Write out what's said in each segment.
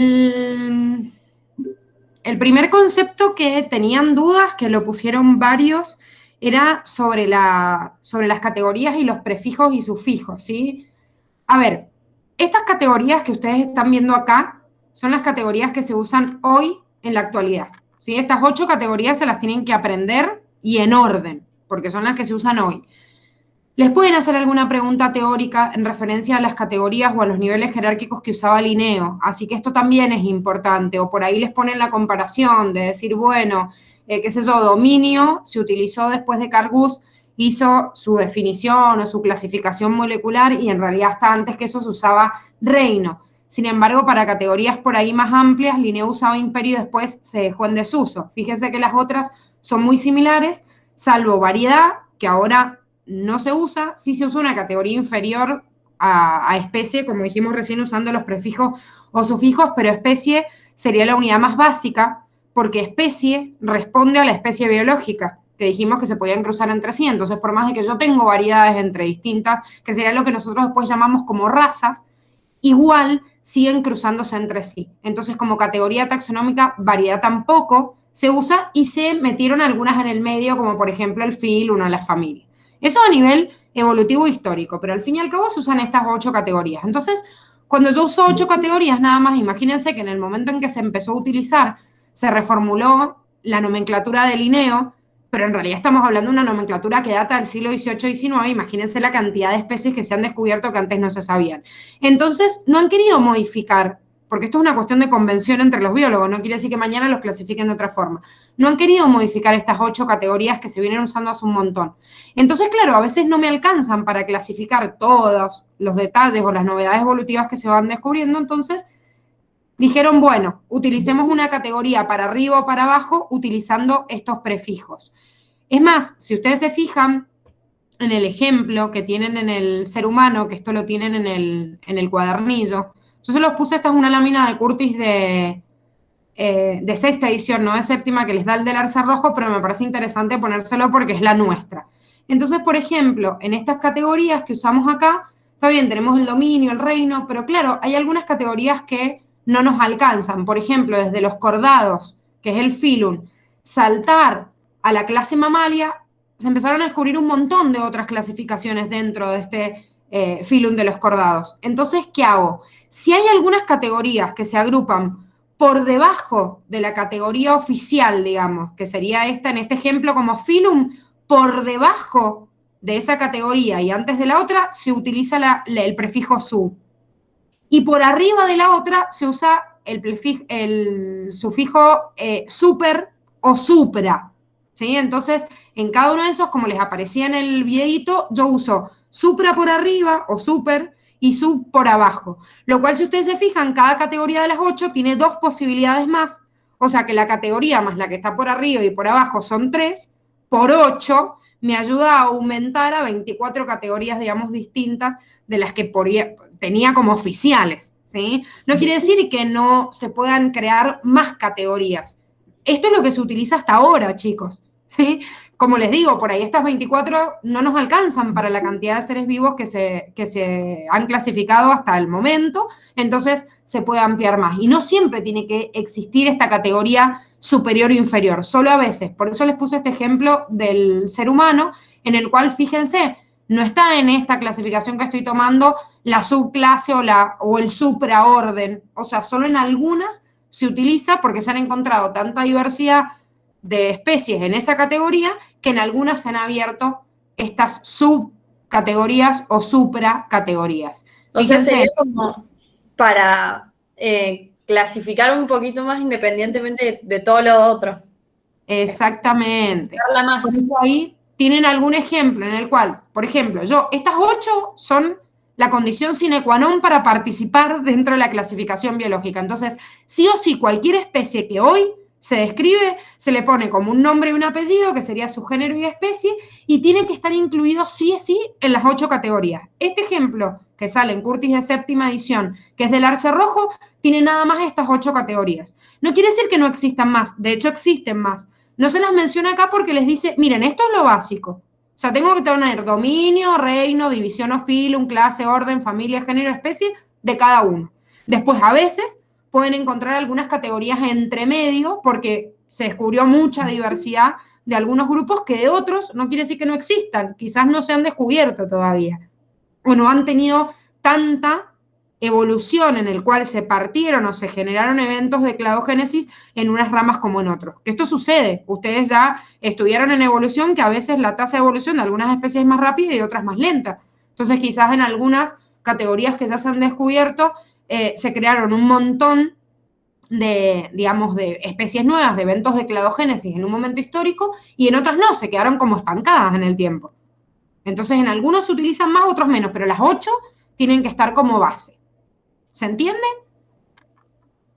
El primer concepto que tenían dudas, que lo pusieron varios, era sobre las categorías y los prefijos y sufijos, ¿sí? A ver, estas categorías que ustedes están viendo acá son las categorías que se usan hoy en la actualidad, ¿sí? Estas 8 categorías se las tienen que aprender y en orden, porque son las que se usan hoy. Les pueden hacer alguna pregunta teórica en referencia a las categorías o a los niveles jerárquicos que usaba Linneo, así que esto también es importante, o por ahí les ponen la comparación de decir, bueno, qué sé yo, dominio se utilizó después de Carl Guth, hizo su definición o su clasificación molecular y en realidad hasta antes que eso se usaba reino. Sin embargo, para categorías por ahí más amplias, Linneo usaba imperio y después se dejó en desuso. Fíjense que las otras son muy similares, salvo variedad, que ahora no se usa, sí se usa una categoría inferior a especie, como dijimos recién, usando los prefijos o sufijos, pero especie sería la unidad más básica, porque especie responde a la especie biológica, que dijimos que se podían cruzar entre sí. Entonces, por más de que yo tengo variedades entre distintas, que sería lo que nosotros después llamamos como razas, igual siguen cruzándose entre sí. Entonces, como categoría taxonómica, variedad tampoco se usa y se metieron algunas en el medio, como por ejemplo el filo, una de las familias. Eso a nivel evolutivo histórico, pero al fin y al cabo se usan estas 8 categorías. Entonces, cuando yo uso 8 categorías nada más, imagínense que en el momento en que se empezó a utilizar, se reformuló la nomenclatura de Linneo, pero en realidad estamos hablando de una nomenclatura que data del siglo XVIII-XIX, imagínense la cantidad de especies que se han descubierto que antes no se sabían. Entonces, no han querido modificar, porque esto es una cuestión de convención entre los biólogos, no quiere decir que mañana los clasifiquen de otra forma. No han querido modificar estas 8 categorías que se vienen usando hace un montón. Entonces, claro, a veces no me alcanzan para clasificar todos los detalles o las novedades evolutivas que se van descubriendo, entonces dijeron, bueno, utilicemos una categoría para arriba o para abajo utilizando estos prefijos. Es más, si ustedes se fijan en el ejemplo que tienen en el ser humano, que esto lo tienen en el cuadernillo, yo se los puse, esta es una lámina de Curtis de 6ª edición, no de 7ª, que les da el del arce rojo, pero me parece interesante ponérselo porque es la nuestra. Entonces, por ejemplo, en estas categorías que usamos acá, está bien, tenemos el dominio, el reino, pero claro, hay algunas categorías que no nos alcanzan. Por ejemplo, desde los cordados, que es el filum, saltar a la clase mamalia, se empezaron a descubrir un montón de otras clasificaciones dentro de este filum de los cordados. Entonces, ¿qué hago? Si hay algunas categorías que se agrupan por debajo de la categoría oficial, digamos, que sería esta en este ejemplo como filum, por debajo de esa categoría y antes de la otra se utiliza el prefijo su. Y por arriba de la otra se usa el sufijo super o supra, ¿sí? Entonces, en cada uno de esos, como les aparecía en el videito, yo uso supra por arriba o super y sub por abajo. Lo cual, si ustedes se fijan, cada categoría de las 8 tiene 2 posibilidades más. O sea que la categoría más la que está por arriba y por abajo son 3, por 8 me ayuda a aumentar a 24 categorías, digamos, distintas de las que tenía como oficiales, ¿sí? No quiere decir que no se puedan crear más categorías. Esto es lo que se utiliza hasta ahora, chicos, ¿sí? Como les digo, por ahí estas 24 no nos alcanzan para la cantidad de seres vivos que se han clasificado hasta el momento, entonces se puede ampliar más. Y no siempre tiene que existir esta categoría superior o inferior, solo a veces. Por eso les puse este ejemplo del ser humano, en el cual, fíjense, no está en esta clasificación que estoy tomando la subclase o el supraorden. O sea, solo en algunas se utiliza porque se han encontrado tanta diversidad de especies en esa categoría que en algunas se han abierto estas subcategorías o supracategorías. O sea, sería como para clasificar un poquito más independientemente de todo lo otro. Exactamente. Más. Por eso ahí tienen algún ejemplo en el cual, por ejemplo, estas 8 son la condición sine qua non para participar dentro de la clasificación biológica. Entonces, sí o sí, cualquier especie que hoy se describe, se le pone como un nombre y un apellido, que sería su género y especie, y tiene que estar incluido sí o sí en las 8 categorías. Este ejemplo que sale en Curtis de 7ª edición, que es del arce rojo, tiene nada más estas 8 categorías. No quiere decir que no existan más, de hecho existen más. No se las menciona acá porque les dice, miren, esto es lo básico. O sea, tengo que tener dominio, reino, división o filum, clase, orden, familia, género, especie de cada uno. Después, a veces, pueden encontrar algunas categorías entre medio, porque se descubrió mucha diversidad de algunos grupos que de otros no quiere decir que no existan, quizás no se han descubierto todavía, o no han tenido tanta evolución en el cual se partieron o se generaron eventos de cladogénesis en unas ramas como en otros. Que esto sucede, ustedes ya estudiaron en evolución que a veces la tasa de evolución de algunas especies es más rápida y de otras más lenta. Entonces quizás en algunas categorías que ya se han descubierto se crearon un montón de, digamos, de especies nuevas, de eventos de cladogénesis en un momento histórico, y en otras no, se quedaron como estancadas en el tiempo. Entonces, en algunos se utilizan más, otros menos, pero las 8 tienen que estar como base. ¿Se entiende?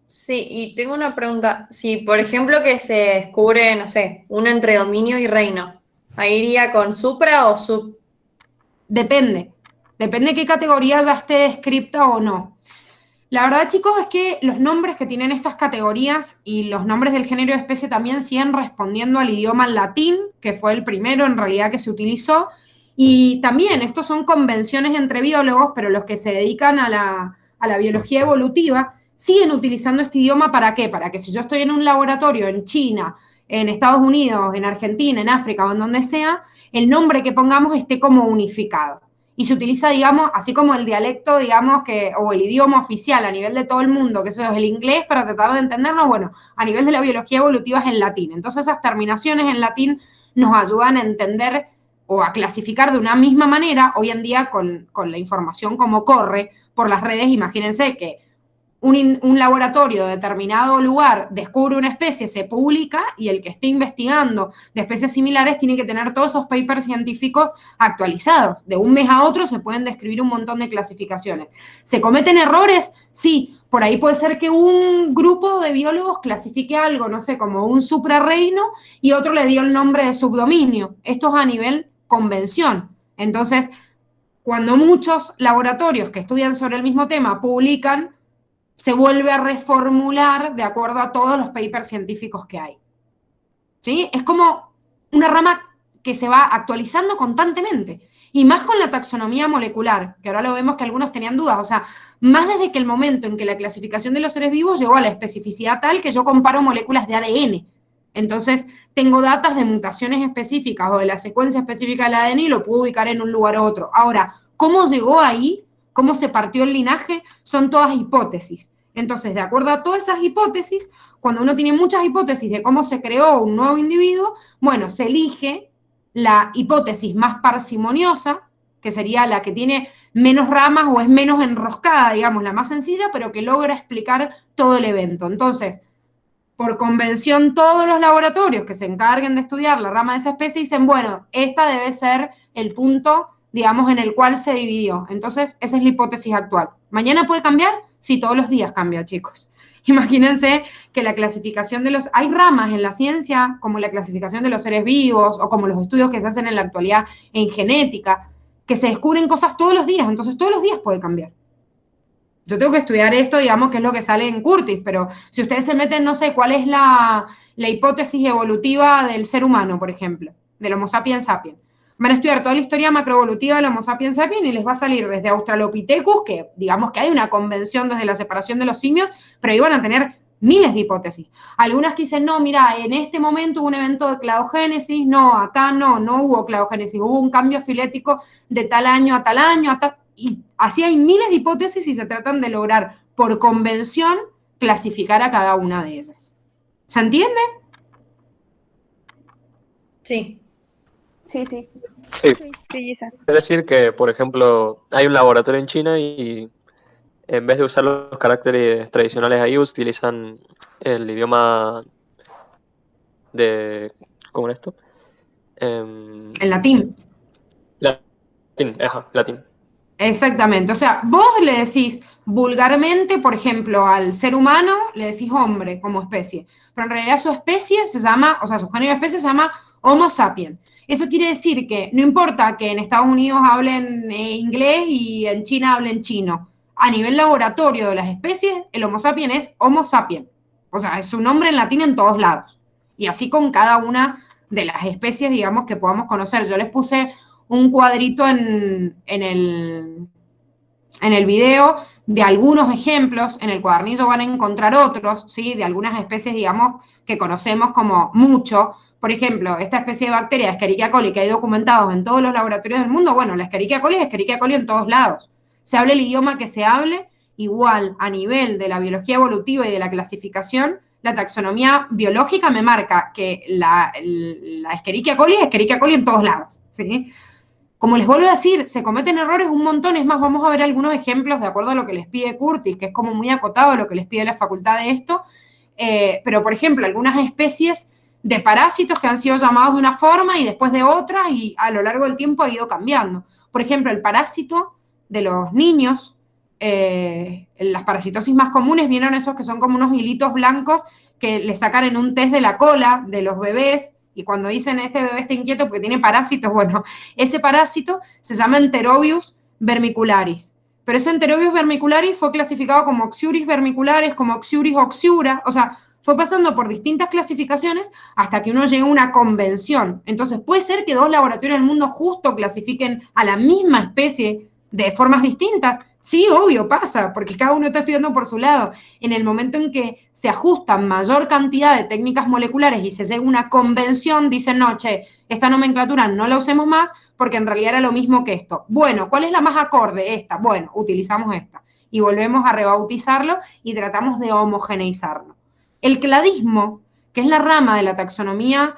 Sí, y tengo una pregunta. Si, por ejemplo, que se descubre, no sé, un entre dominio y reino, ¿ahí iría con supra o sub? Depende. Depende de qué categoría ya esté descripta o no. La verdad, chicos, es que los nombres que tienen estas categorías y los nombres del género de especie también siguen respondiendo al idioma latín, que fue el primero en realidad que se utilizó. Y también, estos son convenciones entre biólogos, pero los que se dedican a la biología evolutiva siguen utilizando este idioma ¿para qué? Para que si yo estoy en un laboratorio en China, en Estados Unidos, en Argentina, en África o en donde sea, el nombre que pongamos esté como unificado. Y se utiliza, digamos, así como el dialecto, digamos, o el idioma oficial a nivel de todo el mundo, que eso es el inglés para tratar de entenderlo, bueno, a nivel de la biología evolutiva es en latín. Entonces esas terminaciones en latín nos ayudan a entender o a clasificar de una misma manera, hoy en día con la información como corre por las redes, imagínense que un laboratorio de determinado lugar descubre una especie, se publica, y el que esté investigando de especies similares tiene que tener todos esos papers científicos actualizados. De un mes a otro se pueden describir un montón de clasificaciones. ¿Se cometen errores? Sí. Por ahí puede ser que un grupo de biólogos clasifique algo, no sé, como un suprarreino y otro le dio el nombre de subdominio. Esto es a nivel convención. Entonces, cuando muchos laboratorios que estudian sobre el mismo tema publican, se vuelve a reformular de acuerdo a todos los papers científicos que hay. ¿Sí? Es como una rama que se va actualizando constantemente. Y más con la taxonomía molecular, que ahora lo vemos que algunos tenían dudas. O sea, más desde que el momento en que la clasificación de los seres vivos llegó a la especificidad tal que yo comparo moléculas de ADN. Entonces, tengo datas de mutaciones específicas o de la secuencia específica del ADN y lo puedo ubicar en un lugar u otro. Ahora, ¿cómo llegó ahí? ¿Cómo se partió el linaje? Son todas hipótesis. Entonces, de acuerdo a todas esas hipótesis, cuando uno tiene muchas hipótesis de cómo se creó un nuevo individuo, bueno, se elige la hipótesis más parsimoniosa, que sería la que tiene menos ramas o es menos enroscada, digamos, la más sencilla, pero que logra explicar todo el evento. Entonces, por convención, todos los laboratorios que se encarguen de estudiar la rama de esa especie dicen, bueno, esta debe ser el punto, digamos, en el cual se dividió. Entonces, esa es la hipótesis actual. ¿Mañana puede cambiar? Sí, todos los días cambia, chicos. Imagínense que la clasificación de los... Hay ramas en la ciencia, como la clasificación de los seres vivos, o como los estudios que se hacen en la actualidad en genética, que se descubren cosas todos los días, entonces todos los días puede cambiar. Yo tengo que estudiar esto, digamos, que es lo que sale en Curtis, pero si ustedes se meten, no sé, cuál es la hipótesis evolutiva del ser humano, por ejemplo, del Homo sapiens sapiens. Van a estudiar toda la historia macroevolutiva del Homo sapiens sapiens y les va a salir desde Australopithecus, que digamos que hay una convención desde la separación de los simios, pero ahí van a tener miles de hipótesis. Algunas que dicen, no, mira, en este momento hubo un evento de cladogénesis, no, acá no hubo cladogénesis, hubo un cambio filético de tal año a tal año, y así hay miles de hipótesis y se tratan de lograr, por convención, clasificar a cada una de ellas. ¿Se entiende? Sí. Sí, sí. Sí, Sí, Gisa. es decir que, por ejemplo, hay un laboratorio en China y en vez de usar los caracteres tradicionales ahí, utilizan el idioma de... ¿Cómo es esto? En latín. Latín, latín. Exactamente. O sea, vos le decís vulgarmente, por ejemplo, al ser humano, le decís hombre como especie, pero en realidad su especie se llama, o sea, su género de especie se llama Homo sapiens. Eso quiere decir que no importa que en Estados Unidos hablen inglés y en China hablen chino. A nivel laboratorio de las especies, el Homo sapiens es Homo sapiens. O sea, es su nombre en latín en todos lados. Y así con cada una de las especies, digamos, que podamos conocer. Yo les puse un cuadrito en el video de algunos ejemplos, en el cuadernillo van a encontrar otros, ¿sí? De algunas especies, digamos, que conocemos como mucho. Por ejemplo, esta especie de bacteria, Escherichia coli, que hay documentados en todos los laboratorios del mundo, bueno, la Escherichia coli es Escherichia coli en todos lados. Se hable el idioma que se hable, igual a nivel de la biología evolutiva y de la clasificación, la taxonomía biológica me marca que la Escherichia coli es Escherichia coli en todos lados, ¿sí? Como les vuelvo a decir, se cometen errores un montón, es más, vamos a ver algunos ejemplos de acuerdo a lo que les pide Curtis, que es como muy acotado a lo que les pide la facultad de esto, pero por ejemplo, algunas especies de parásitos que han sido llamados de una forma y después de otra, y a lo largo del tiempo ha ido cambiando. Por ejemplo, el parásito de los niños, las parasitosis más comunes vieron esos que son como unos hilitos blancos que le sacan en un test de la cola de los bebés, y cuando dicen este bebé está inquieto porque tiene parásitos, bueno, ese parásito se llama Enterobius vermicularis. Pero ese Enterobius vermicularis fue clasificado como Oxyuris vermicularis, como Oxyuris oxyura, o sea, fue pasando por distintas clasificaciones hasta que uno llega a una convención. Entonces, puede ser que dos laboratorios del mundo justo clasifiquen a la misma especie de formas distintas. Sí, obvio, pasa, porque cada uno está estudiando por su lado. En el momento en que se ajustan mayor cantidad de técnicas moleculares y se llega a una convención, dicen, no, che, esta nomenclatura no la usemos más porque en realidad era lo mismo que esto. Bueno, ¿cuál es la más acorde? Esta. Bueno, utilizamos esta. Y volvemos a rebautizarlo y tratamos de homogeneizarlo. El cladismo, que es la rama de la taxonomía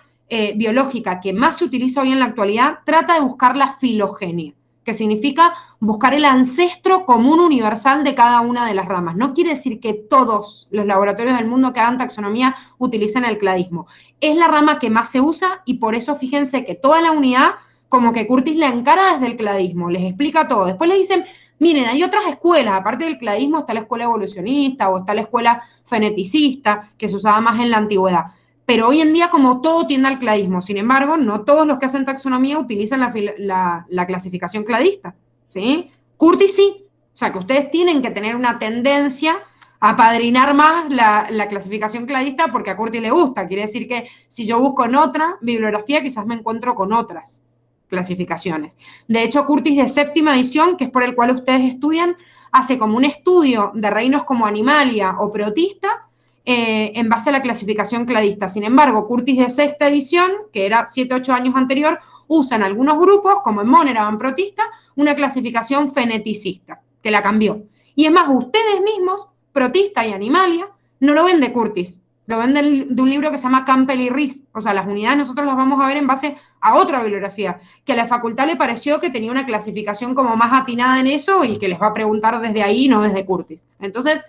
biológica que más se utiliza hoy en la actualidad, trata de buscar la filogenia, que significa buscar el ancestro común universal de cada una de las ramas. No quiere decir que todos los laboratorios del mundo que hagan taxonomía utilicen el cladismo. Es la rama que más se usa y por eso fíjense que toda la unidad como que Curtis la encara desde el cladismo, les explica todo. Después le dicen, miren, hay otras escuelas, aparte del cladismo está la escuela evolucionista o está la escuela feneticista, que se usaba más en la antigüedad. Pero hoy en día como todo tiende al cladismo, sin embargo, no todos los que hacen taxonomía utilizan la clasificación cladista, ¿sí? Curtis sí, o sea que ustedes tienen que tener una tendencia a apadrinar más la clasificación cladista porque a Curtis le gusta, quiere decir que si yo busco en otra bibliografía quizás me encuentro con otras clasificaciones. De hecho, Curtis de séptima edición, que es por el cual ustedes estudian, hace como un estudio de reinos como Animalia o Protista, en base a la clasificación cladista. Sin embargo, Curtis de sexta edición, que era 7-8 años anterior, usa en algunos grupos, como en Monera o en Protista, una clasificación feneticista, que la cambió. Y es más, ustedes mismos, Protista y Animalia, no lo ven de Curtis, lo ven de un libro que se llama Campbell y Rees. O sea, las unidades nosotros las vamos a ver en base a otra bibliografía, que a la facultad le pareció que tenía una clasificación como más atinada en eso y que les va a preguntar desde ahí, no desde Curtis. Entonces,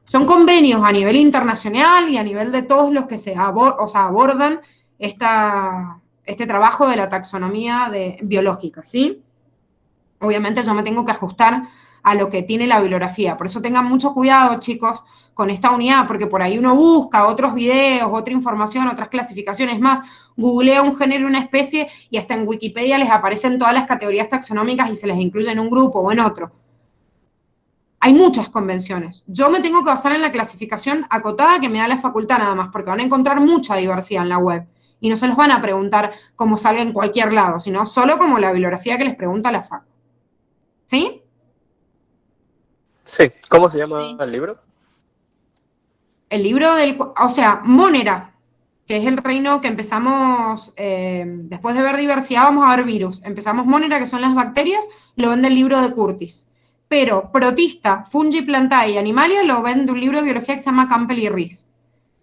son convenios a nivel internacional y a nivel de todos los que abordan este trabajo de la taxonomía biológica, ¿sí? Obviamente yo me tengo que ajustar a lo que tiene la bibliografía. Por eso tengan mucho cuidado, chicos, con esta unidad, porque por ahí uno busca otros videos, otra información, otras clasificaciones más, googlea un género, una especie, y hasta en Wikipedia les aparecen todas las categorías taxonómicas y se les incluye en un grupo o en otro. Hay muchas convenciones. Yo me tengo que basar en la clasificación acotada que me da la facultad nada más, porque van a encontrar mucha diversidad en la web. Y no se los van a preguntar como salga en cualquier lado, sino solo como la bibliografía que les pregunta la facu. ¿Sí? Sí. ¿Cómo se llama el libro? El libro o sea, Monera, que es el reino que empezamos, después de ver diversidad, vamos a ver virus. Empezamos Monera, que son las bacterias, lo ven del libro de Curtis. Pero Protista, Fungi, Plantae y Animalia lo ven de un libro de biología que se llama Campbell y Rees.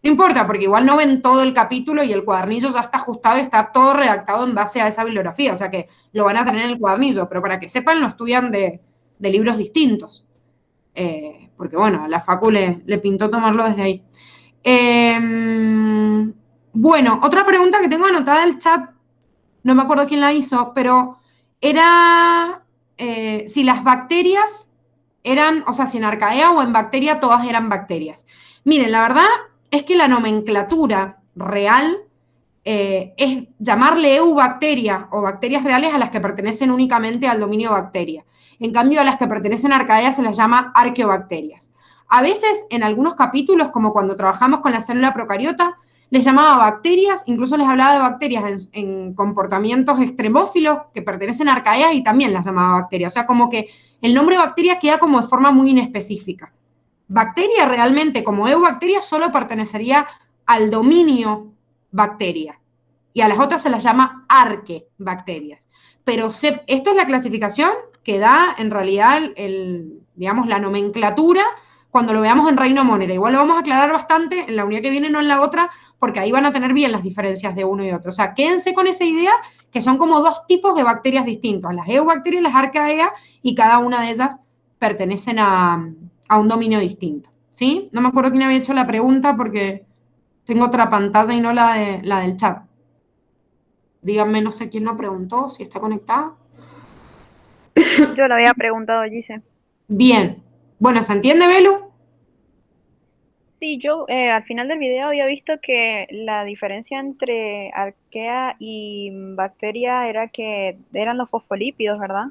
No importa, porque igual no ven todo el capítulo y el cuadernillo ya está ajustado y está todo redactado en base a esa bibliografía, o sea que lo van a tener en el cuadernillo, pero para que sepan lo estudian de libros distintos. Porque bueno, a la facu le pintó tomarlo desde ahí. Bueno, otra pregunta que tengo anotada del chat, no me acuerdo quién la hizo, pero era si las bacterias eran, o sea, si en arcaea o en bacteria todas eran bacterias. Miren, la verdad es que la nomenclatura real es llamarle eubacteria o bacterias reales a las que pertenecen únicamente al dominio bacteria. En cambio, a las que pertenecen a arcaea se las llama arqueobacterias. A veces, en algunos capítulos, como cuando trabajamos con la célula procariota, les llamaba bacterias, incluso les hablaba de bacterias en comportamientos extremófilos que pertenecen a arcaea y también las llamaba bacterias. O sea, como que el nombre bacteria queda como de forma muy inespecífica. Bacteria realmente, como eubacteria, solo pertenecería al dominio bacteria. Y a las otras se las llama arquebacterias. Pero esto es la clasificación que da en realidad digamos, la nomenclatura cuando lo veamos en Reino Monera. Igual lo vamos a aclarar bastante en la unidad que viene, no en la otra, porque ahí van a tener bien las diferencias de uno y otro. O sea, quédense con esa idea que son como dos tipos de bacterias distintos, las eubacterias y las arcaea, y cada una de ellas pertenecen a un dominio distinto. ¿Sí? No me acuerdo quién había hecho la pregunta porque tengo otra pantalla y no la del chat. Díganme, no sé quién lo preguntó, si está conectada. Yo lo había preguntado, Gise. Bien. Bueno, ¿se entiende, Belu? Sí, yo al final del video había visto que la diferencia entre arquea y bacteria era que eran los fosfolípidos, ¿verdad?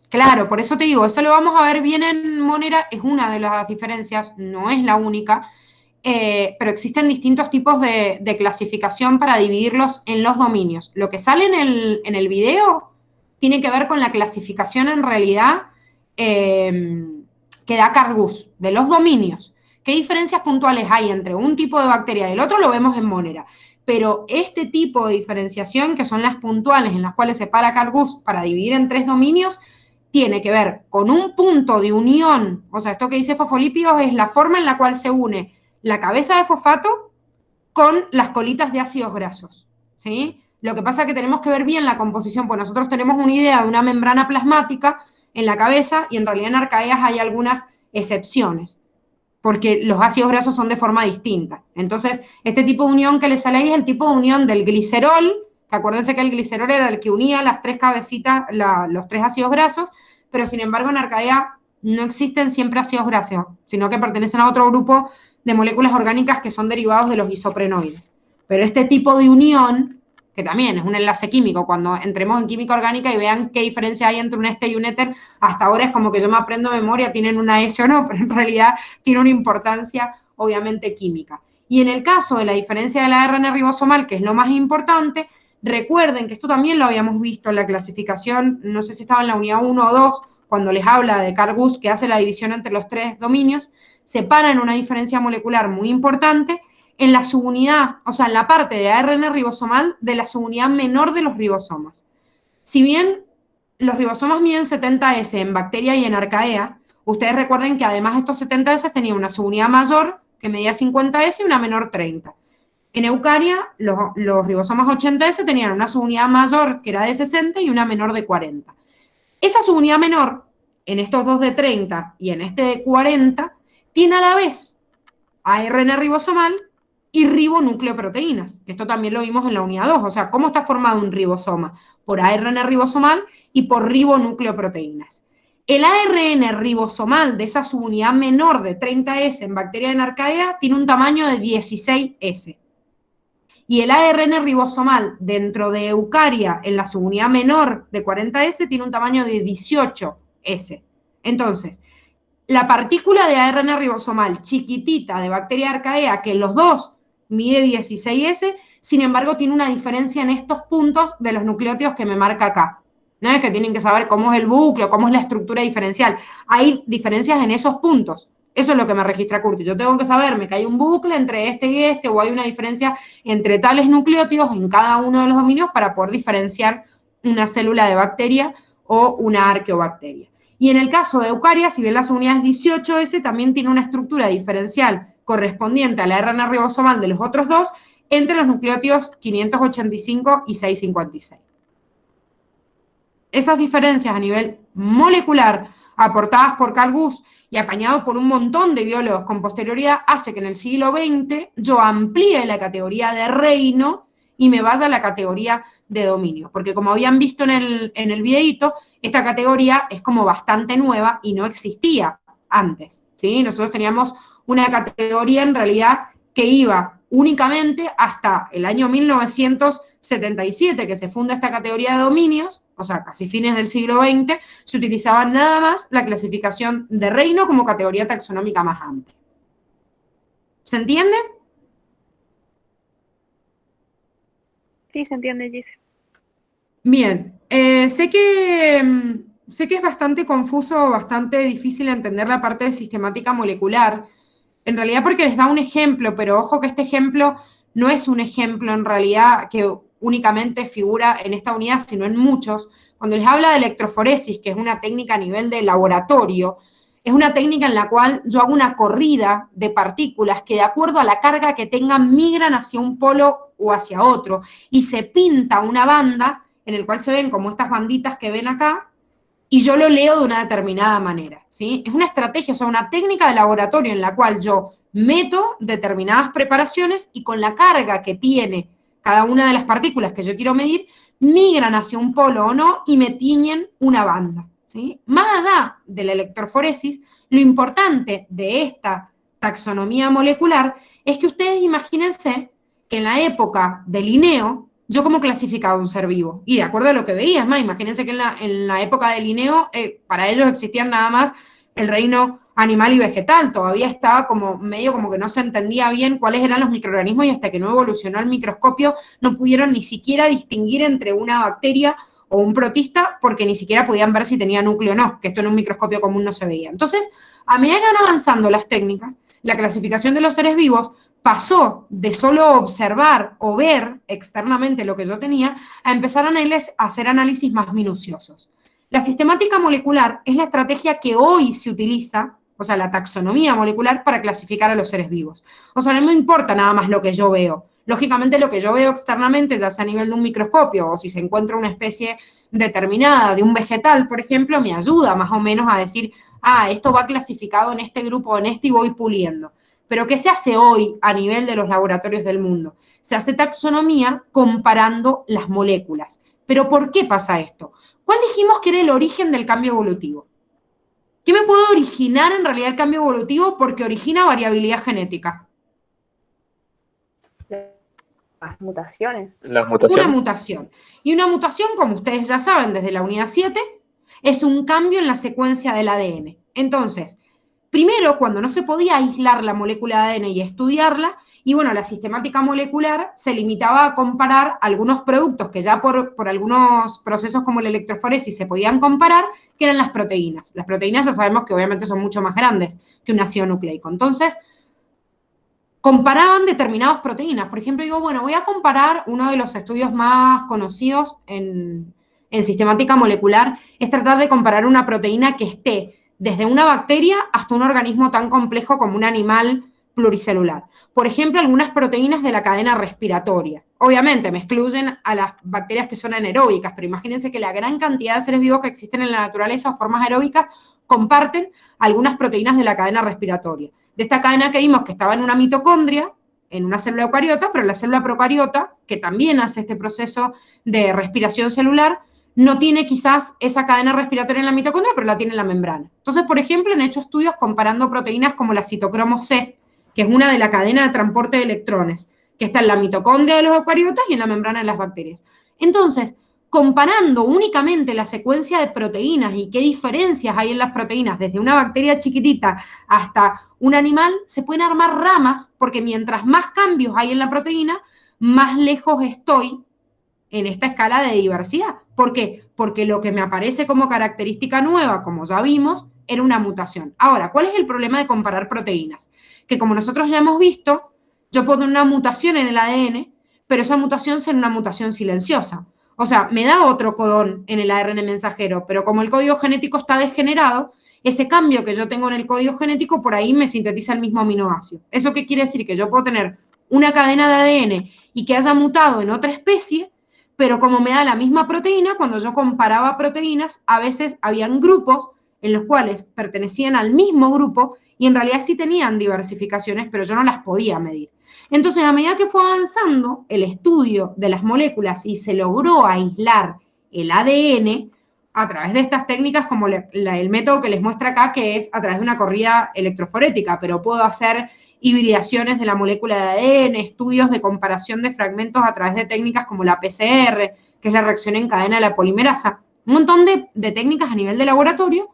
Claro, por eso te digo, eso lo vamos a ver bien en Monera, es una de las diferencias, no es la única, pero existen distintos tipos de clasificación para dividirlos en los dominios. Lo que sale en el video tiene que ver con la clasificación en realidad que da Cargus, de los dominios. ¿Qué diferencias puntuales hay entre un tipo de bacteria y el otro? Lo vemos en Monera. Pero este tipo de diferenciación, que son las puntuales en las cuales se para Cargus para dividir en 3 dominios, tiene que ver con un punto de unión, o sea, esto que dice fosfolípidos es la forma en la cual se une la cabeza de fosfato con las colitas de ácidos grasos, ¿sí? Lo que pasa es que tenemos que ver bien la composición, pues nosotros tenemos una idea de una membrana plasmática en la cabeza y en realidad en arcaeas hay algunas excepciones, porque los ácidos grasos son de forma distinta. Entonces, este tipo de unión que les sale ahí es el tipo de unión del glicerol, que acuérdense que el glicerol era el que unía las 3 cabecitas, los 3 ácidos grasos, pero sin embargo en arcaea no existen siempre ácidos grasos, sino que pertenecen a otro grupo de moléculas orgánicas que son derivados de los isoprenoides. Pero este tipo de unión, que también es un enlace químico, cuando entremos en química orgánica y vean qué diferencia hay entre un este y un éter, hasta ahora es como que yo me aprendo de memoria, tienen una S o no, pero en realidad tiene una importancia obviamente química. Y en el caso de la diferencia del ARN ribosomal, que es lo más importante, recuerden que esto también lo habíamos visto en la clasificación, no sé si estaba en la unidad 1 o 2, cuando les habla de Carl Guth, que hace la división entre los 3 dominios, separan una diferencia molecular muy importante en la subunidad, o sea, en la parte de ARN ribosomal de la subunidad menor de los ribosomas. Si bien los ribosomas miden 70S en bacteria y en arcaea, ustedes recuerden que además estos 70S tenían una subunidad mayor que medía 50S y una menor 30. En eucaria, los ribosomas 80S tenían una subunidad mayor que era de 60 y una menor de 40. Esa subunidad menor, en estos dos de 30 y en este de 40, tiene a la vez ARN ribosomal y ribonucleoproteínas. Esto también lo vimos en la unidad 2. O sea, ¿cómo está formado un ribosoma? Por ARN ribosomal y por ribonucleoproteínas. El ARN ribosomal de esa subunidad menor de 30S en bacteria en arcaea tiene un tamaño de 16S. Y el ARN ribosomal dentro de eucaria en la subunidad menor de 40S tiene un tamaño de 18S. Entonces, la partícula de ARN ribosomal chiquitita de bacteria arcaea, que los dos mide 16S, sin embargo tiene una diferencia en estos puntos de los nucleótidos que me marca acá. No es que tienen que saber cómo es el núcleo, cómo es la estructura diferencial. Hay diferencias en esos puntos. Eso es lo que me registra Curtis. Yo tengo que saberme que hay un bucle entre este y este, o hay una diferencia entre tales nucleótidos en cada uno de los dominios para poder diferenciar una célula de bacteria o una arqueobacteria. Y en el caso de eucaria, si bien la subunidad es 18S, también tiene una estructura diferencial correspondiente a la ARN ribosomal de los otros dos entre los nucleótidos 585 y 656. Esas diferencias a nivel molecular aportadas por Carl Guth y apañados por un montón de biólogos con posterioridad hace que en el siglo XX yo amplíe la categoría de reino y me vaya a la categoría de dominio, porque como habían visto en el videito, esta categoría es como bastante nueva y no existía antes, ¿sí? Nosotros teníamos una categoría en realidad que iba únicamente hasta el año 1977, que se funda esta categoría de dominios, o sea, casi fines del siglo XX, se utilizaba nada más la clasificación de reino como categoría taxonómica más amplia. ¿Se entiende? Sí, se entiende, Gise. Bien, sé que sé que es bastante confuso, bastante difícil entender la parte de sistemática molecular, en realidad porque les da un ejemplo, pero ojo que este ejemplo no es un ejemplo en realidad que únicamente figura en esta unidad, sino en muchos. Cuando les habla de electroforesis, que es una técnica a nivel de laboratorio, es una técnica en la cual yo hago una corrida de partículas que de acuerdo a la carga que tengan migran hacia un polo o hacia otro y se pinta una banda en el cual se ven como estas banditas que ven acá y yo lo leo de una determinada manera, ¿sí? Es una estrategia, o sea, una técnica de laboratorio en la cual yo meto determinadas preparaciones y con la carga que tiene cada una de las partículas que yo quiero medir, migran hacia un polo o no y me tiñen una banda, ¿sí? Más allá de la electroforesis, lo importante de esta taxonomía molecular es que ustedes imagínense que en la época de Linneo, yo cómo clasificaba un ser vivo. Y de acuerdo a lo que veía, es más, imagínense que en la época de Linneo, para ellos existían nada más el reino animal y vegetal, todavía estaba como medio como que no se entendía bien cuáles eran los microorganismos y hasta que no evolucionó el microscopio no pudieron ni siquiera distinguir entre una bacteria o un protista porque ni siquiera podían ver si tenía núcleo o no, que esto en un microscopio común no se veía. Entonces, a medida que van avanzando las técnicas, la clasificación de los seres vivos pasó de solo observar o ver externamente lo que yo tenía a empezar a hacer análisis más minuciosos. La sistemática molecular es la estrategia que hoy se utiliza, o sea, la taxonomía molecular para clasificar a los seres vivos. O sea, no me importa nada más lo que yo veo. Lógicamente lo que yo veo externamente, ya sea a nivel de un microscopio o si se encuentra una especie determinada de un vegetal, por ejemplo, me ayuda más o menos a decir, esto va clasificado en este grupo, en este y voy puliendo. Pero ¿qué se hace hoy a nivel de los laboratorios del mundo? Se hace taxonomía comparando las moléculas. ¿Pero por qué pasa esto? ¿Cuál dijimos que era el origen del cambio evolutivo? ¿Qué me puede originar en realidad el cambio evolutivo? Porque origina variabilidad genética. Las mutaciones. Las Una mutaciones. mutación. Y una mutación, como ustedes ya saben desde la unidad 7, es un cambio en la secuencia del ADN. Entonces, primero, cuando no se podía aislar la molécula de ADN y estudiarla, y bueno, la sistemática molecular se limitaba a comparar algunos productos que ya por algunos procesos como la electroforesis se podían comparar, que eran las proteínas. Las proteínas ya sabemos que obviamente son mucho más grandes que un ácido nucleico. Entonces, comparaban determinadas proteínas. Por ejemplo, digo, bueno, voy a comparar uno de los estudios más conocidos en sistemática molecular, es tratar de comparar una proteína que esté desde una bacteria hasta un organismo tan complejo como un animal pluricelular. Por ejemplo, algunas proteínas de la cadena respiratoria. Obviamente, me excluyen a las bacterias que son anaeróbicas, pero imagínense que la gran cantidad de seres vivos que existen en la naturaleza o formas aeróbicas comparten algunas proteínas de la cadena respiratoria. De esta cadena que vimos que estaba en una mitocondria, en una célula eucariota, pero la célula procariota, que también hace este proceso de respiración celular, no tiene quizás esa cadena respiratoria en la mitocondria, pero la tiene en la membrana. Entonces, por ejemplo, han hecho estudios comparando proteínas como la citocromo C, que es una de la cadena de transporte de electrones, que está en la mitocondria de los eucariotas y en la membrana de las bacterias. Entonces, comparando únicamente la secuencia de proteínas y qué diferencias hay en las proteínas desde una bacteria chiquitita hasta un animal, se pueden armar ramas porque mientras más cambios hay en la proteína, más lejos estoy en esta escala de diversidad. ¿Por qué? Porque lo que me aparece como característica nueva, como ya vimos, era una mutación. Ahora, ¿cuál es el problema de comparar proteínas? Que como nosotros ya hemos visto, yo puedo tener una mutación en el ADN, pero esa mutación será una mutación silenciosa. O sea, me da otro codón en el ARN mensajero, pero como el código genético está degenerado, ese cambio que yo tengo en el código genético por ahí me sintetiza el mismo aminoácido. ¿Eso qué quiere decir? Que yo puedo tener una cadena de ADN y que haya mutado en otra especie, pero como me da la misma proteína, cuando yo comparaba proteínas, a veces habían grupos en los cuales pertenecían al mismo grupo y en realidad sí tenían diversificaciones, pero yo no las podía medir. Entonces, a medida que fue avanzando el estudio de las moléculas y se logró aislar el ADN a través de estas técnicas como el método que les muestra acá, que es a través de una corrida electroforética, pero puedo hacer hibridaciones de la molécula de ADN, estudios de comparación de fragmentos a través de técnicas como la PCR, que es la reacción en cadena de la polimerasa, un montón de técnicas a nivel de laboratorio.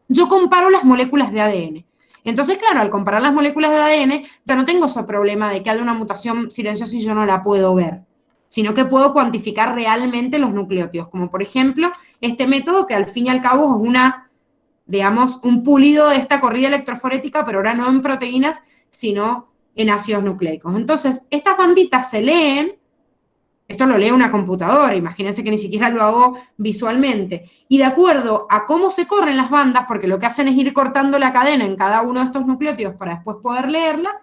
Yo comparo las moléculas de ADN. Entonces, claro, al comparar las moléculas de ADN, ya no tengo ese problema de que haya una mutación silenciosa y yo no la puedo ver. sino que puedo cuantificar realmente los nucleótidos, como por ejemplo este método que al fin y al cabo es digamos, un pulido de esta corrida electroforética, pero ahora no en proteínas, sino en ácidos nucleicos. Entonces, estas banditas se leen, esto lo lee una computadora, imagínense que ni siquiera lo hago visualmente, y de acuerdo a cómo se corren las bandas, porque lo que hacen es ir cortando la cadena en cada uno de estos nucleótidos para después poder leerla,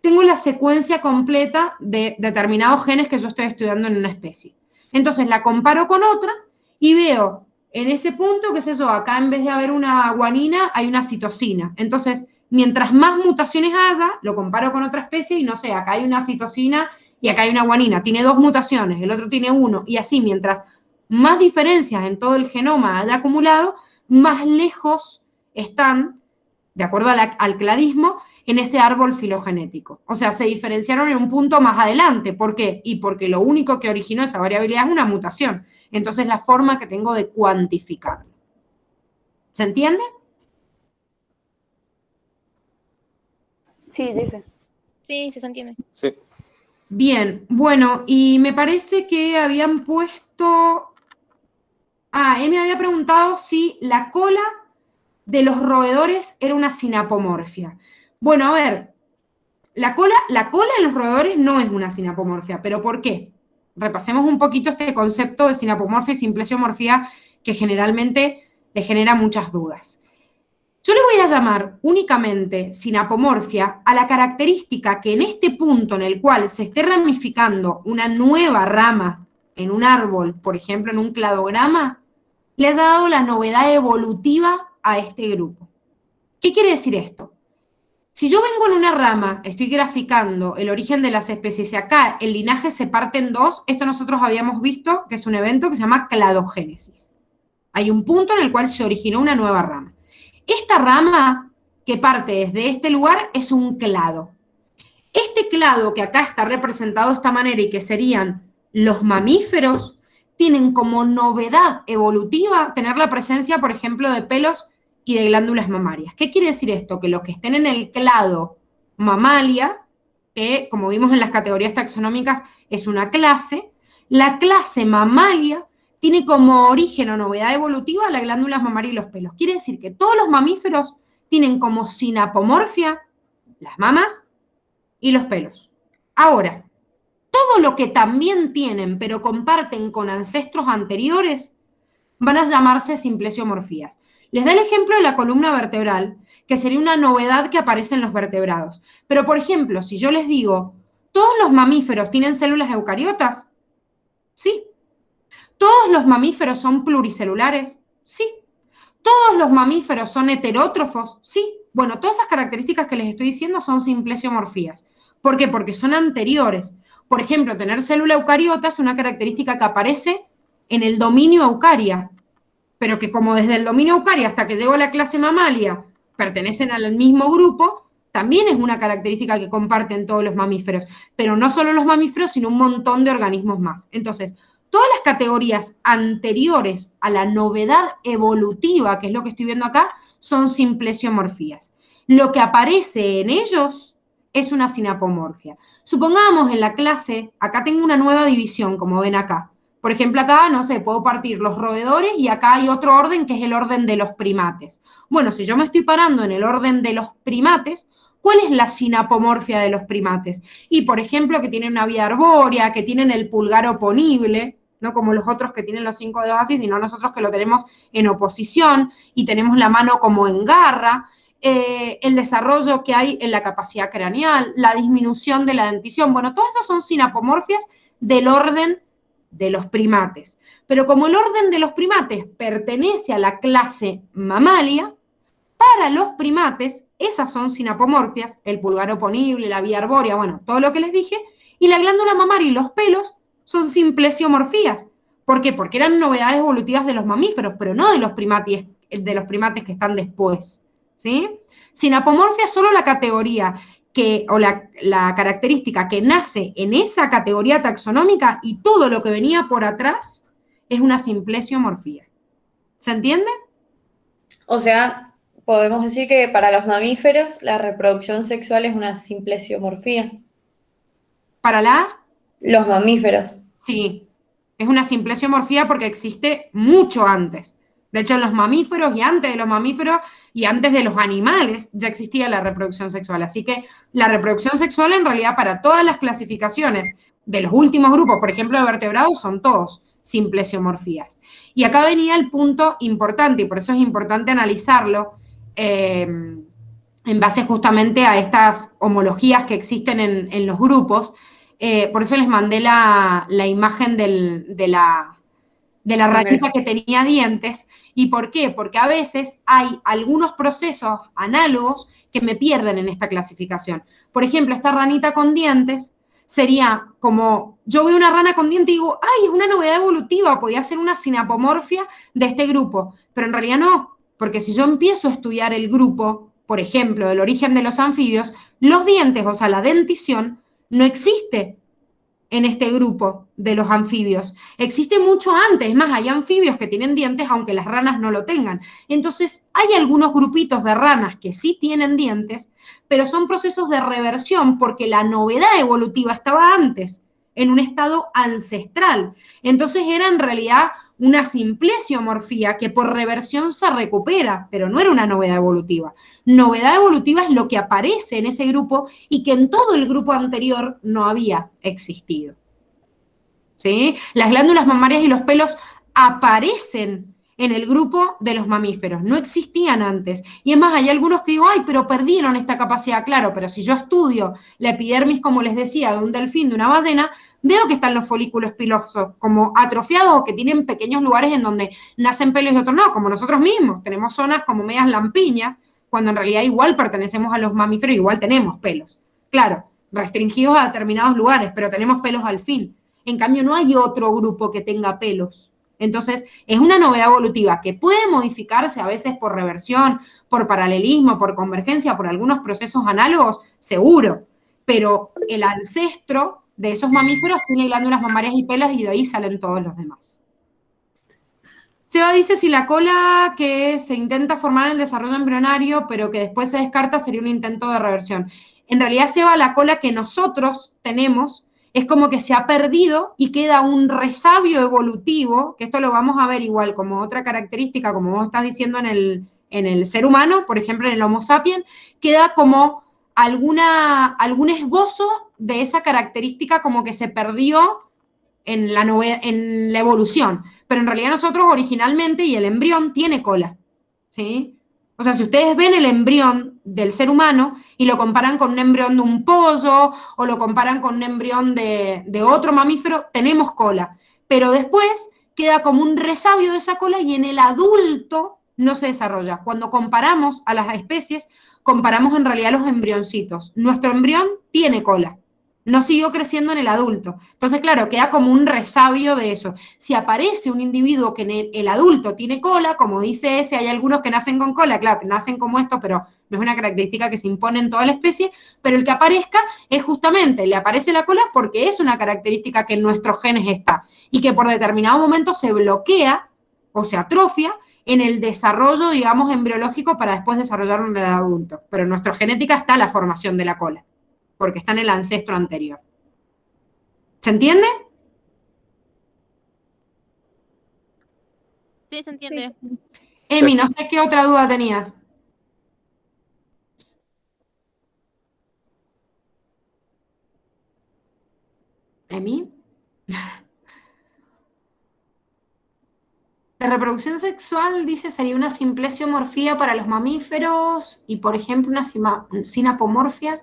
tengo la secuencia completa de determinados genes que yo estoy estudiando en una especie. Entonces la comparo con otra y veo en ese punto, qué es eso, acá en vez de haber una guanina, hay una citosina. Entonces, mientras más mutaciones haya, lo comparo con otra especie y no sé, acá hay una citosina y acá hay una guanina. Tiene 2 mutaciones, el otro tiene 1. Y así, mientras más diferencias en todo el genoma haya acumulado, más lejos están, de acuerdo al cladismo, en ese árbol filogenético. O sea, se diferenciaron en un punto más adelante. ¿Por qué? Y porque lo único que originó esa variabilidad es una mutación. Entonces, la forma que tengo de cuantificarlo. ¿Se entiende? Sí, dice. Sí, se entiende. Sí. Bien, bueno, y me parece que habían puesto... él me había preguntado si la cola de los roedores era una sinapomorfia. Bueno, a ver, la cola en los roedores no es una sinapomorfia, ¿pero por qué? Repasemos un poquito este concepto de sinapomorfia y simplesiomorfia que generalmente le genera muchas dudas. Yo le voy a llamar únicamente sinapomorfia a la característica que en este punto en el cual se esté ramificando una nueva rama en un árbol, por ejemplo en un cladograma, le haya dado la novedad evolutiva a este grupo. ¿Qué quiere decir esto? Si yo vengo en una rama, estoy graficando el origen de las especies y acá el linaje se parte en 2, esto nosotros habíamos visto que es un evento que se llama cladogénesis. Hay un punto en el cual se originó una nueva rama. Esta rama que parte desde este lugar es un clado. Este clado que acá está representado de esta manera y que serían los mamíferos, tienen como novedad evolutiva tener la presencia, por ejemplo, de pelos y de glándulas mamarias. ¿Qué quiere decir esto? Que los que estén en el clado mamalia, que como vimos en las categorías taxonómicas es una clase, la clase mamalia tiene como origen o novedad evolutiva las glándulas mamarias y los pelos. Quiere decir que todos los mamíferos tienen como sinapomorfia las mamas y los pelos. Ahora, todo lo que también tienen, pero comparten con ancestros anteriores, van a llamarse simplesiomorfías. Les da el ejemplo de la columna vertebral, que sería una novedad que aparece en los vertebrados. Pero, por ejemplo, si yo les digo, ¿todos los mamíferos tienen células eucariotas? Sí. ¿Todos los mamíferos son pluricelulares? Sí. ¿Todos los mamíferos son heterótrofos? Sí. Bueno, todas esas características que les estoy diciendo son simplesiomorfías. ¿Por qué? Porque son anteriores. Por ejemplo, tener célula eucariota es una característica que aparece en el dominio eucaria, pero que como desde el dominio eucaria hasta que llegó a la clase mamalia pertenecen al mismo grupo, también es una característica que comparten todos los mamíferos, pero no solo los mamíferos, sino un montón de organismos más. Entonces, todas las categorías anteriores a la novedad evolutiva, que es lo que estoy viendo acá, son simplesiomorfías. Lo que aparece en ellos es una sinapomorfia. Supongamos en la clase, acá tengo una nueva división, como ven acá. Por ejemplo, acá, no sé, puedo partir los roedores y acá hay otro orden que es el orden de los primates. Bueno, si yo me estoy parando en el orden de los primates, ¿cuál es la sinapomorfia de los primates? Y, por ejemplo, que tienen una vida arbórea, que tienen el pulgar oponible, no como los otros que tienen los 5 dedos así, sino nosotros que lo tenemos en oposición y tenemos la mano como en garra, el desarrollo que hay en la capacidad craneal, la disminución de la dentición. Bueno, todas esas son sinapomorfias del orden de los primates. Pero como el orden de los primates pertenece a la clase mamalia, para los primates, esas son sinapomorfias, el pulgar oponible, la vía arbórea, bueno, todo lo que les dije, y la glándula mamaria y los pelos son simplesiomorfías. ¿Por qué? Porque eran novedades evolutivas de los mamíferos, pero no de los primates que están después, ¿sí? Sinapomorfia es solo la categoría o la característica que nace en esa categoría taxonómica y todo lo que venía por atrás es una simplesiomorfía. ¿Se entiende? O sea, podemos decir que para los mamíferos la reproducción sexual es una simplesiomorfía. Para Los mamíferos. Sí, es una simplesiomorfía porque existe mucho antes. De hecho, en los mamíferos y antes de los mamíferos y antes de los animales ya existía la reproducción sexual. Así que la reproducción sexual en realidad para todas las clasificaciones de los últimos grupos, por ejemplo, de vertebrados, son todos simplesiomorfías. Y acá venía el punto importante, y por eso es importante analizarlo en base justamente a estas homologías que existen en los grupos. Por eso les mandé la imagen de la ranita que tenía dientes. ¿Y por qué? Porque a veces hay algunos procesos análogos que me pierden en esta clasificación. Por ejemplo, esta ranita con dientes sería como, yo veo una rana con dientes y digo, ¡ay, es una novedad evolutiva! Podría ser una sinapomorfia de este grupo. Pero en realidad no, porque si yo empiezo a estudiar el grupo, por ejemplo, del origen de los anfibios, los dientes, o sea, la dentición, no existe en este grupo de los anfibios. Existe mucho antes, es más, hay anfibios que tienen dientes aunque las ranas no lo tengan. Entonces, hay algunos grupitos de ranas que sí tienen dientes, pero son procesos de reversión porque la novedad evolutiva estaba antes, en un estado ancestral. Entonces, era en realidad una simplesiomorfía que por reversión se recupera, pero no era una novedad evolutiva. Novedad evolutiva es lo que aparece en ese grupo y que en todo el grupo anterior no había existido. ¿Sí? Las glándulas mamarias y los pelos aparecen en el grupo de los mamíferos, no existían antes. Y es más, hay algunos que digo, ay, pero perdieron esta capacidad. Claro, pero si yo estudio la epidermis, como les decía, de un delfín, de una ballena, veo que están los folículos pilosos como atrofiados o que tienen pequeños lugares en donde nacen pelos y otros no, como nosotros mismos. Tenemos zonas como medias lampiñas, cuando en realidad igual pertenecemos a los mamíferos, igual tenemos pelos. Claro, restringidos a determinados lugares, pero tenemos pelos al fin. En cambio, no hay otro grupo que tenga pelos. Entonces, es una novedad evolutiva que puede modificarse a veces por reversión, por paralelismo, por convergencia, por algunos procesos análogos, seguro. Pero el ancestro de esos mamíferos tiene glándulas mamarias y pelos y de ahí salen todos los demás. Seba dice si la cola que se intenta formar en el desarrollo embrionario, pero que después se descarta, sería un intento de reversión. En realidad, Seba, la cola que nosotros tenemos es como que se ha perdido y queda un resabio evolutivo, que esto lo vamos a ver igual como otra característica, como vos estás diciendo en el ser humano, por ejemplo en el Homo sapiens, queda como algún esbozo de esa característica como que se perdió en la evolución, pero en realidad nosotros originalmente, y el embrión tiene cola, ¿sí? O sea, si ustedes ven el embrión del ser humano y lo comparan con un embrión de un pollo o lo comparan con un embrión de otro mamífero, tenemos cola. Pero después queda como un resabio de esa cola y en el adulto no se desarrolla. Cuando comparamos a las especies, comparamos en realidad los embrioncitos. Nuestro embrión tiene cola. No siguió creciendo en el adulto. Entonces, claro, queda como un resabio de eso. Si aparece un individuo que en el adulto tiene cola, como dice ese, hay algunos que nacen con cola, claro, que nacen como esto, pero no es una característica que se impone en toda la especie, pero el que aparezca es justamente, le aparece la cola porque es una característica que en nuestros genes está y que por determinado momento se bloquea o se atrofia en el desarrollo, digamos, embriológico para después desarrollarlo en el adulto. Pero en nuestra genética está la formación de la cola, porque está en el ancestro anterior. ¿Se entiende? Sí, se entiende. Sí. Emi, no sé qué otra duda tenías. ¿Emi? La reproducción sexual, dice, sería una simplesiomorfía para los mamíferos y, por ejemplo, una sinapomorfia.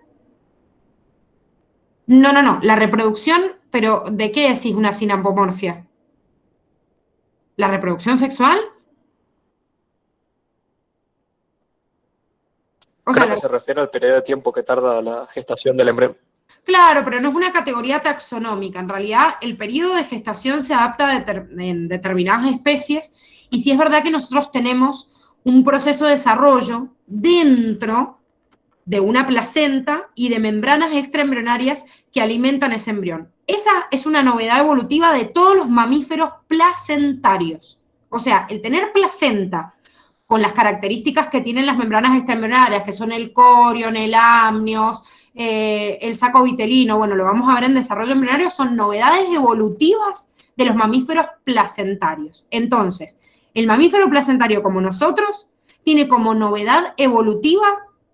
No. La reproducción, pero ¿de qué decís una sinapomorfia? ¿La reproducción sexual? O Creo sea, que se refiere al periodo de tiempo que tarda la gestación del embrión. claro, pero no es una categoría taxonómica. En realidad, el periodo de gestación se adapta en determinadas especies y sí es verdad que nosotros tenemos un proceso de desarrollo dentro de una placenta y de membranas extraembrionarias que alimentan ese embrión. Esa es una novedad evolutiva de todos los mamíferos placentarios. O sea, el tener placenta con las características que tienen las membranas extraembrionarias, que son el corion, el amnios, el saco vitelino, bueno, lo vamos a ver en desarrollo embrionario, son novedades evolutivas de los mamíferos placentarios. Entonces, el mamífero placentario como nosotros tiene como novedad evolutiva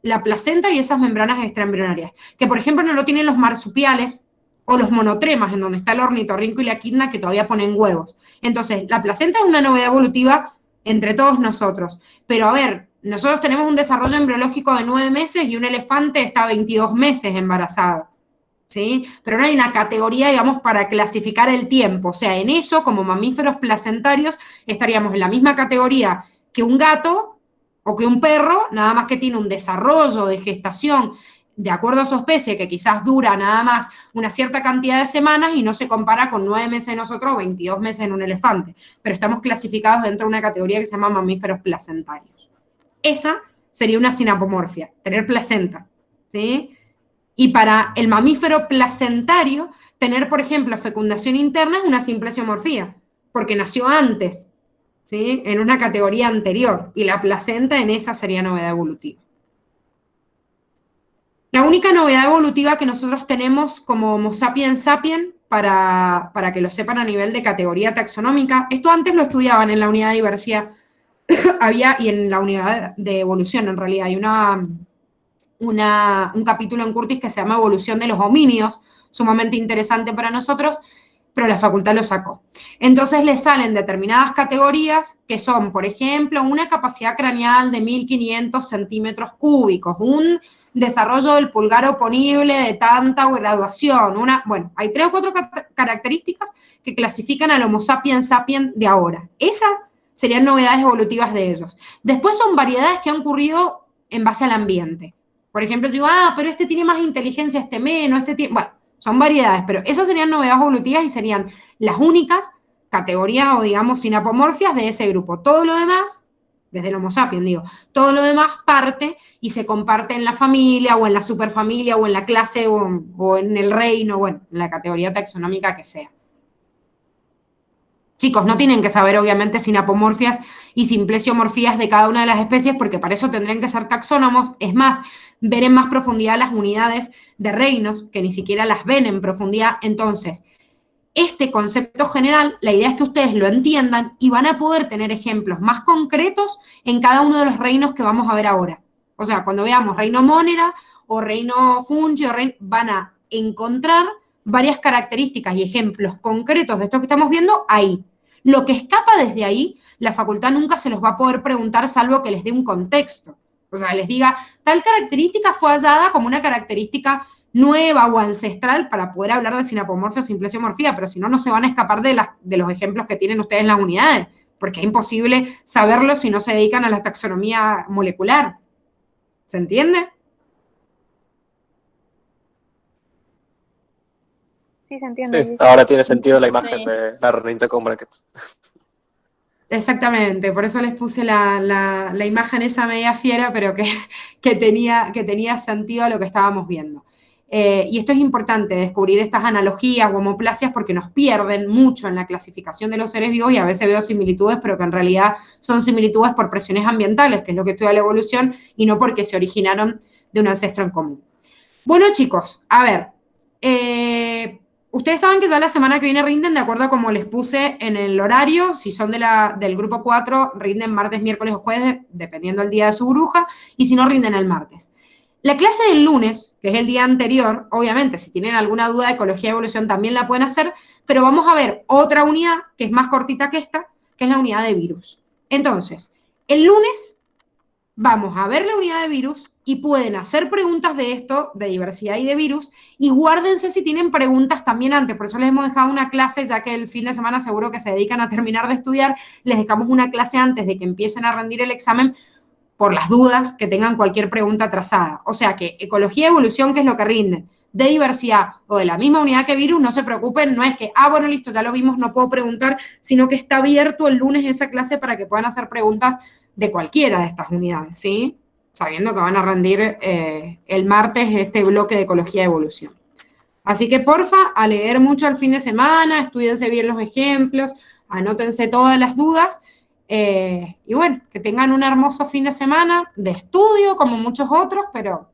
la placenta y esas membranas extraembrionarias, que por ejemplo no lo tienen los marsupiales o los monotremas, en donde está el ornitorrinco y la equidna, que todavía ponen huevos. Entonces, la placenta es una novedad evolutiva entre todos nosotros. Pero a ver, nosotros tenemos un desarrollo embriológico de 9 meses y un elefante está 22 meses embarazado, ¿sí? Pero no hay una categoría, digamos, para clasificar el tiempo. O sea, en eso, como mamíferos placentarios, estaríamos en la misma categoría que un gato o que un perro, nada más que tiene un desarrollo de gestación de acuerdo a su especie, que quizás dura nada más una cierta cantidad de semanas y no se compara con 9 meses en nosotros o 22 meses en un elefante. Pero estamos clasificados dentro de una categoría que se llama mamíferos placentarios. Esa sería una sinapomorfia, tener placenta, ¿sí? Y para el mamífero placentario, tener, por ejemplo, fecundación interna es una simplesiomorfía, porque nació antes, ¿sí? En una categoría anterior, y la placenta en esa sería novedad evolutiva. La única novedad evolutiva que nosotros tenemos como Homo sapiens sapiens, para que lo sepan a nivel de categoría taxonómica, esto antes lo estudiaban en la unidad de diversidad, y en la unidad de evolución en realidad, hay un capítulo en Curtis que se llama Evolución de los homínidos, sumamente interesante para nosotros, pero la facultad lo sacó. Entonces le salen determinadas categorías que son, por ejemplo, una capacidad craneal de 1500 centímetros cúbicos, un desarrollo del pulgar oponible de tanta graduación, bueno, hay 3 o 4 características que clasifican al Homo sapiens sapiens de ahora. Esas serían novedades evolutivas de ellos. Después son variedades que han ocurrido en base al ambiente. Por ejemplo, digo, pero este tiene más inteligencia, este menos, este tiene... Bueno, son variedades, pero esas serían novedades evolutivas y serían las únicas categorías o, digamos, sinapomorfias de ese grupo. Todo lo demás, desde el Homo sapiens, digo, todo lo demás parte y se comparte en la familia o en la superfamilia o en la clase o en el reino, bueno, en la categoría taxonómica que sea. Chicos, no tienen que saber, obviamente, sinapomorfias y simplesiomorfías de cada una de las especies, porque para eso tendrían que ser taxónomos. Es más, ver en más profundidad las unidades de reinos, que ni siquiera las ven en profundidad. Entonces, este concepto general, la idea es que ustedes lo entiendan y van a poder tener ejemplos más concretos en cada uno de los reinos que vamos a ver ahora. O sea, cuando veamos reino Monera o reino Fungi, van a encontrar varias características y ejemplos concretos de esto que estamos viendo ahí. Lo que escapa desde ahí, la facultad nunca se los va a poder preguntar salvo que les dé un contexto. O sea, les diga, tal característica fue hallada como una característica nueva o ancestral para poder hablar de sinapomorfia o simplesiomorfía, pero si no, no se van a escapar de los ejemplos que tienen ustedes en las unidades, porque es imposible saberlo si no se dedican a la taxonomía molecular. ¿Se entiende? Sí, se entiende. Sí, ahora tiene sentido la imagen de la ranita con brackets. Exactamente, por eso les puse la imagen esa media fiera, pero que tenía sentido a lo que estábamos viendo. Y esto es importante, descubrir estas analogías o homoplasias, porque nos pierden mucho en la clasificación de los seres vivos y a veces veo similitudes, pero que en realidad son similitudes por presiones ambientales, que es lo que estudia la evolución, y no porque se originaron de un ancestro en común. Bueno, chicos, a ver, ustedes saben que ya la semana que viene rinden de acuerdo a como les puse en el horario. Si son del grupo 4, rinden martes, miércoles o jueves, dependiendo del día de su bruja, y si no, rinden el martes. La clase del lunes, que es el día anterior, obviamente, si tienen alguna duda de ecología y evolución también la pueden hacer, pero vamos a ver otra unidad que es más cortita que esta, que es la unidad de virus. Entonces, el lunes vamos a ver la unidad de virus y pueden hacer preguntas de esto, de diversidad y de virus, y guárdense si tienen preguntas también antes. Por eso les hemos dejado una clase, ya que el fin de semana seguro que se dedican a terminar de estudiar, les dejamos una clase antes de que empiecen a rendir el examen por las dudas que tengan cualquier pregunta atrasada. O sea que ecología y evolución, que es lo que rinden, de diversidad o de la misma unidad que virus, no se preocupen, no es que, bueno, listo, ya lo vimos, no puedo preguntar, sino que está abierto el lunes esa clase para que puedan hacer preguntas de cualquiera de estas unidades, ¿sí? Sabiendo que van a rendir el martes este bloque de ecología y evolución. Así que, porfa, a leer mucho el fin de semana, estudiense bien los ejemplos, anótense todas las dudas, y bueno, que tengan un hermoso fin de semana de estudio, como muchos otros, pero